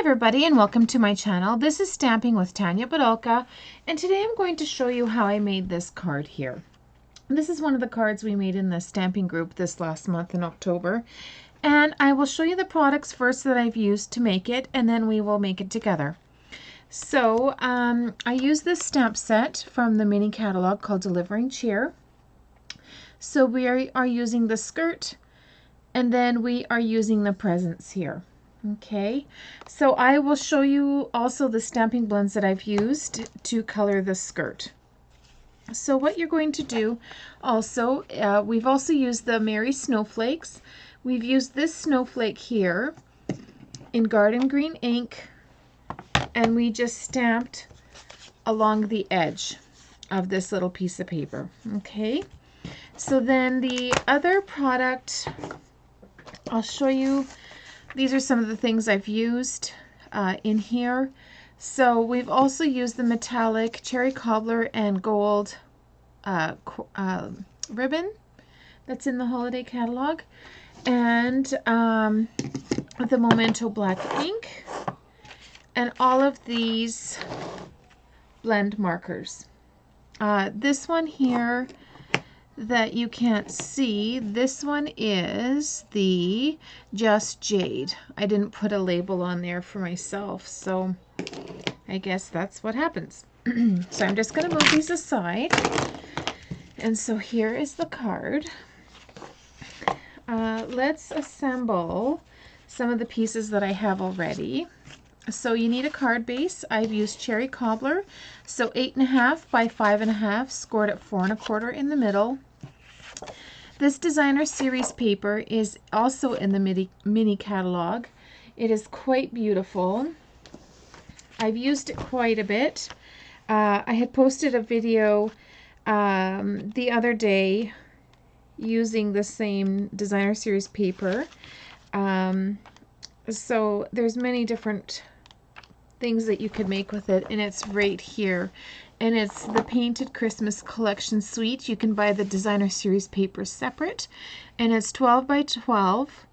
everybody, and welcome to my channel. This is Stamping with Tanya Badolka, and today I'm going to show you how I made this card here. This is one of the cards we made in the stamping group this last month in October, and I will show you the products first that I've used to make it, and then we will make it together. So I use this stamp set from the mini catalog called Delivering Cheer. So we are using the skirt, and then we are using the presents here. Okay, so I will show you also the stamping blends that I've used to color the skirt. So what you're going to do also, we've also used the Merry Snowflakes. We've used this snowflake here in Garden Green ink, and we just stamped along the edge of this little piece of paper. Okay, so then the other product, I'll show you. These are some of the things I've used in here. So we've also used the metallic cherry cobbler and gold ribbon that's in the holiday catalog, and the Memento black ink, and all of these blend markers. This one here that you can't see, this one is the Just Jade. I didn't put a label on there for myself, so I guess that's what happens. So I'm just going to move these aside. And so here is the card. Let's assemble some of the pieces that I have already. So you need a card base. I've used cherry cobbler, so 8.5 by 5.5, scored at 4 1/4 in the middle. This designer series paper is also in the mini catalog. It is quite beautiful. I've used it quite a bit. I had posted a video the other day using the same designer series paper. So there's many different things that you could make with it, and it's right here. And it's the Painted Christmas Collection Suite. You can buy the designer series paper separate, and it's 12 by 12.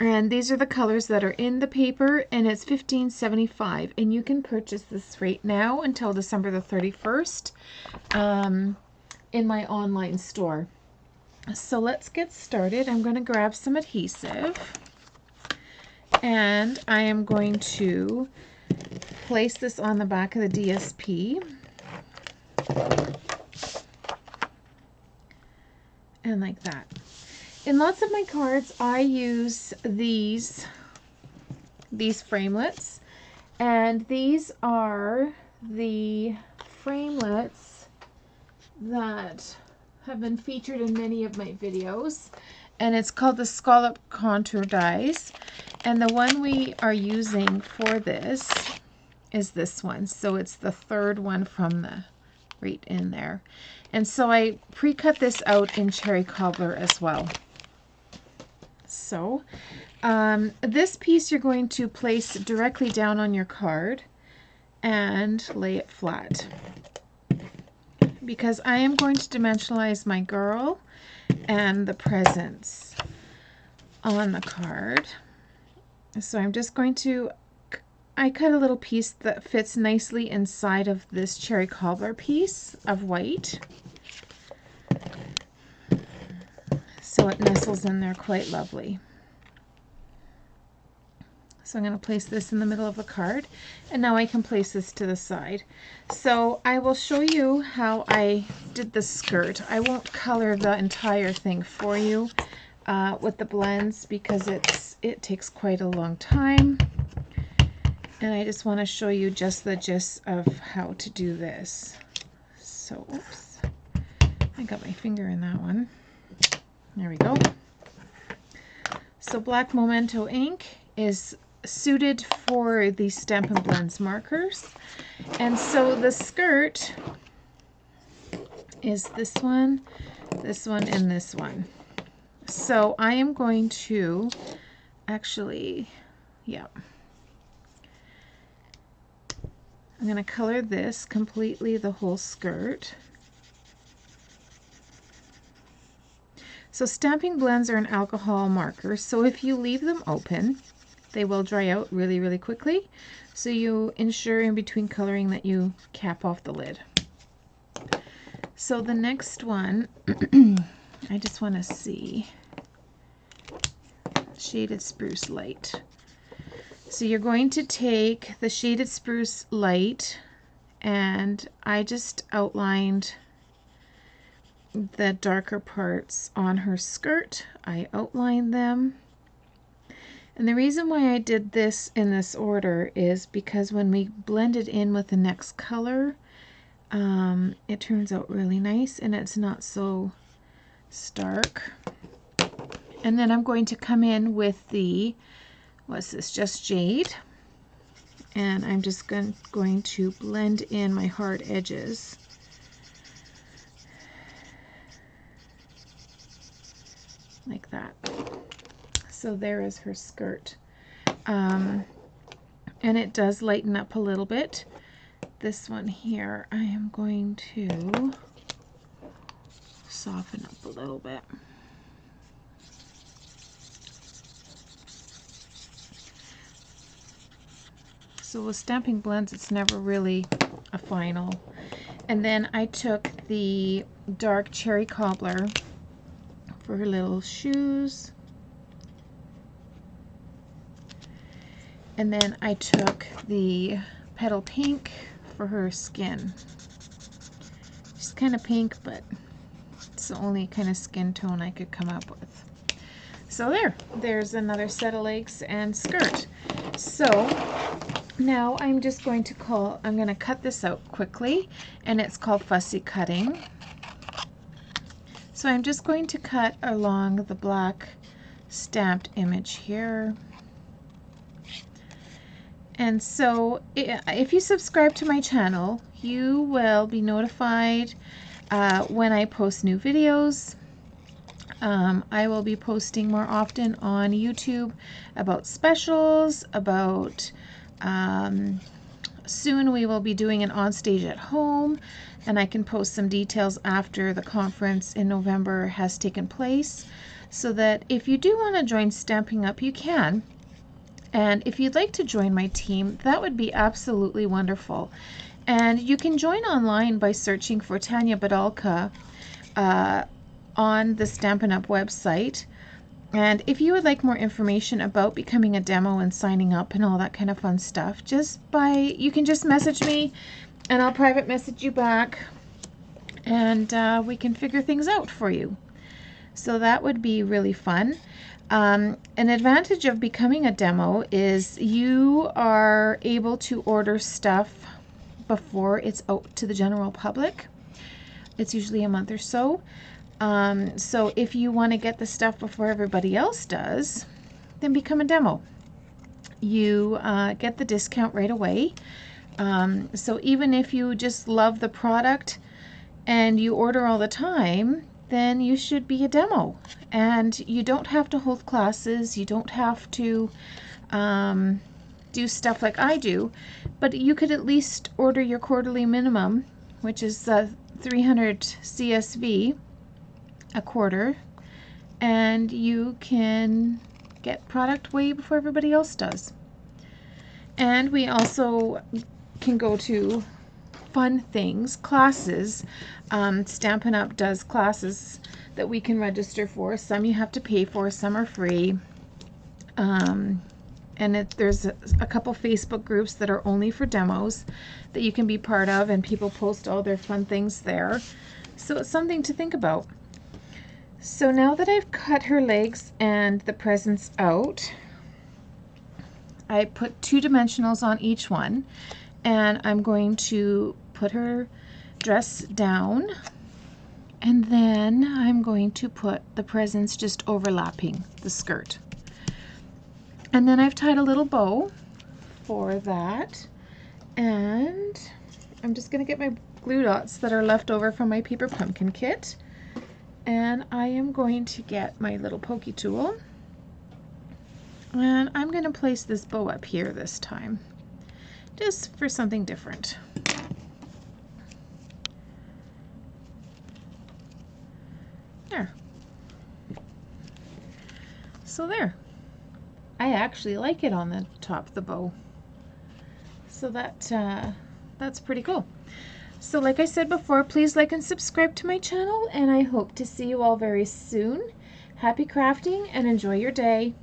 And these are the colors that are in the paper, and it's $15.75. And you can purchase this right now until December the 31st in my online store. So let's get started. I'm going to grab some adhesive, and I am going to place this on the back of the DSP. And like that. In lots of my cards, I use these framelets, and these are the framelets that have been featured in many of my videos, and it's called the Scallop contour dies, and the one we are using for this is this one. So it's the third one from the right in there. And so I pre-cut this out in cherry cobbler as well. So this piece you're going to place directly down on your card and lay it flat, because I am going to dimensionalize my girl and the presents on the card. So I'm just going to, I cut a little piece that fits nicely inside of this cherry cobbler piece of white, so it nestles in there quite lovely. So I'm going to place this in the middle of the card, and now I can place this to the side. So I will show you how I did the skirt. I won't color the entire thing for you with the blends, because it takes quite a long time. And I just want to show you just the gist of how to do this. So, oops, I got my finger in that one. There we go. So black Memento ink is suited for the Stampin' Blends markers. And so the skirt is this one, and this one. So I am going to actually, I'm going to color this completely, the whole skirt. So stamping blends are an alcohol marker, so if you leave them open, they will dry out really, really quickly. So you ensure in between coloring that you cap off the lid. So the next one, I just want to see, Shaded Spruce Light. So you're going to take the Shaded Spruce Light, and I just outlined the darker parts on her skirt. I outlined them. And the reason why I did this in this order is because when we blend it in with the next color, it turns out really nice and it's not so stark. And then I'm going to come in with the, what's this, Just Jade. And I'm just going to blend in my hard edges. Like that. So there is her skirt. And it does lighten up a little bit. This one here, I am going to soften up a little bit. So with stamping blends, it's never really a final. And then I took the dark cherry cobbler for her little shoes. And then I took the petal pink for her skin. She's kind of pink, but it's the only kind of skin tone I could come up with. So there's another set of legs and skirt. So now I'm just going to cut this out quickly, and it's called Fussy Cutting. So I'm just going to cut along the black stamped image here. And so if you subscribe to my channel, you will be notified when I post new videos. I will be posting more often on YouTube about specials, about soon we will be doing an onstage at home, and I can post some details after the conference in November has taken place, so that if you do want to join Stampin' Up, you can. And if you'd like to join my team, that would be absolutely wonderful. And you can join online by searching for Tanya Badalka on the Stampin' Up website. And if you would like more information about becoming a demo and signing up and all that kind of fun stuff, you can just message me and I'll private message you back, and we can figure things out for you. So that would be really fun. An advantage of becoming a demo is you are able to order stuff before it's out to the general public. It's usually a month or so. So if you want to get the stuff before everybody else does, then become a demo. You get the discount right away. So even if you just love the product and you order all the time, then you should be a demo. And you don't have to hold classes, you don't have to do stuff like I do, but you could at least order your quarterly minimum, which is 300 CSV a quarter, and you can get product way before everybody else does. And we also can go to fun things, classes. Stampin' Up does classes that we can register for. Some you have to pay for, some are free. And there's a couple Facebook groups that are only for demos that you can be part of, and people post all their fun things there. So it's something to think about. So now that I've cut her legs and the presents out, I put 2 dimensionals on each one, and I'm going to put her dress down, and then I'm going to put the presents just overlapping the skirt. And then I've tied a little bow for that, and I'm just going to get my glue dots that are left over from my paper pumpkin kit, and I am going to get my little pokey tool, and I'm going to place this bow up here this time, just for something different. There. So there. I actually like it on the top of the bow. So that's pretty cool. So like I said before, please like and subscribe to my channel, and I hope to see you all very soon. Happy crafting and enjoy your day.